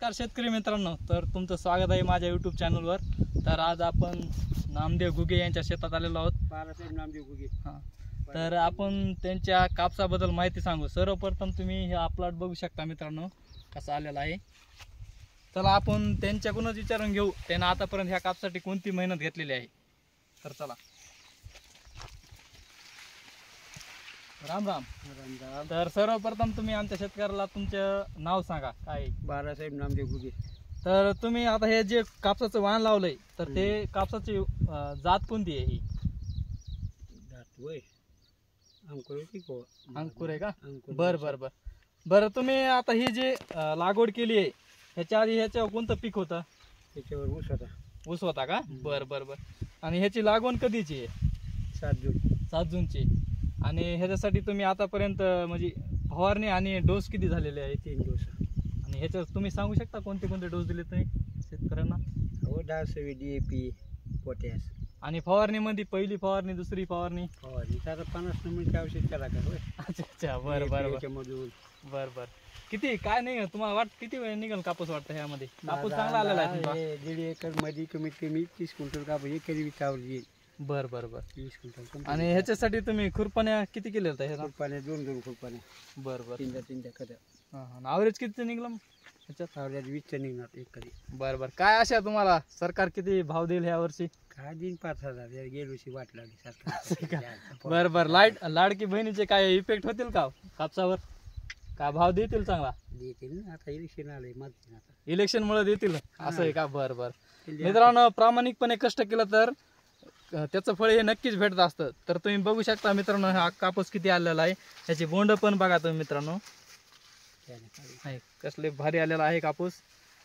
नमस्कार शेतकरी मित्रांनो, तर तुमचं स्वागत आहे माझ्या यूट्यूब चॅनलवर। तर आज आपण नामदेव घुगे यांच्या शेतात आलेलो आहोत। बाळासाहेब नामदेव घुगे। हां, तर आपण त्यांच्या कापसाबद्दल माहिती सांगू। सर्वप्रथम तुम्ही हे प्लॉट बघू शकता मित्रांनो, कसा आलेला आहे। चला आपण त्यांच्याकडूनच विचारून घेऊ, त्यांना आतापर्यंत ह्या कापसासाठी कोणती मेहनत घेतलेली आहे। तर चला, राम राम। तर सर्वप्रथम तुम्ही आमच्या शेतकऱ्याला तुमचं नाव सांगा, काय? बाळासाहेब नामदेव घुगे। तर तुम्ही आता हे जे कापसाचं वाण लावलंय, तर ते कापसाची जात कोणती आहे? ही अंकुर आहे का? बर बर बर बर तुम्ही आता ही जी लागवड केली आहे, ह्याच्या आधी ह्याच्यावर कोणतं पीक होतं? त्याच्यावर ऊस होता। ऊस होता का? बर बर बर आणि ह्याची लागवड कधीची आहे? 7 जून। 7 जूनची। आणि ह्याच्यासाठी तुम्ही आतापर्यंत म्हणजे फवारणी आणि डोस किती झालेले आहे? 3 डोस। आणि ह्याच्यावर तुम्ही सांगू शकता कोणते कोणते डोस दिले तुम्ही शेतकऱ्यांना? डासवी, DAP, पोटॅश। आणि फवारणीमध्ये पहिली फवारणी, दुसरी फवारणी? फवारणी आता 50 नंबरची औषध केला का? अच्छा अच्छा, बर बर बर बर किती काय नाही तुम्हाला वाट किती वेळ निघेल कापूस वाटतं ह्यामध्ये? कापूस चांगला आलेला आहे तुमचा? 1.5 एकर मध्ये कमीत कमी 30 क्विंटल कापूस एकरी विचारली। बर बर बर 30 क्विंटल। आणि ह्याच्यासाठी तुम्ही खुरपण्या किती केल्या होत्या ह्याला? खुरपाने 2 खुरपाने। बर बर 3 खड्या। हां, ॲव्हरेज किती निघलं ह्याच्यात? ॲव्हरेज 20 निघणार एकरी। बर बर काय आशा तुम्हाला, सरकार किती भाव देईल ह्या वर्षी? काय दिन 5,000 गेल्या वर्षी वाट लागली सरकार। बर बर लाडकी बहिणीचे काय इफेक्ट होतील का कापसावर? का भाव देतील चांगला? देतील ना, आता इलेक्शन आलंय माझं, आता इलेक्शन मुळे देतील असं आहे का? बर बर मित्रांनो, प्रामाणिकपणे कष्ट केलं तर त्याचं फळ हे नक्कीच भेटत असतं। तर तुम्ही बघू शकता मित्रांनो, हा कापूस किती आलेला आहे, ह्याची बोंड पण बघा तुम्ही मित्रांनो, कसले भारी आलेला आहे कापूस।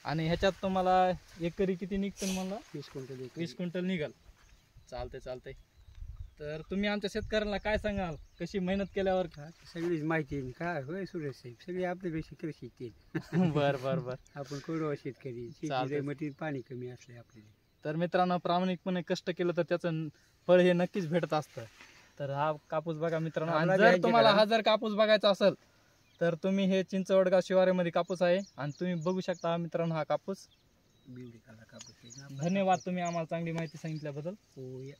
आणि ह्याच्यात तुम्हाला एकरी किती निघतं म्हणलं? 20 क्विंटल। 20 क्विंटल निघाल। चालतंय चालतंय। तर तुम्ही आमच्या शेतकऱ्यांना काय सांगाल, कशी मेहनत केल्यावर? सगळीच माहिती काय होय सुरेश साहेब, सगळी आपल्यापेक्षा कृषी ते। बर बर बर आपण कोरडवा शेतकरी, शेतीमध्ये पाणी कमी असले आपल्याला। तर मित्रांनो, प्रामाणिकपणे कष्ट केलं तर त्याचं फळ हे नक्कीच भेटत असतं। तर हा कापूस बघा मित्रांनो, आणि जर तुम्हाला हा जर कापूस बघायचा असेल तर तुम्ही हे चिंचवडगाव शिवारेमध्ये कापूस आहे आणि तुम्ही बघू शकता मित्रांनो हा कापूस। धन्यवाद तुम्ही आम्हाला चांगली माहिती सांगितल्याबद्दल। हो या।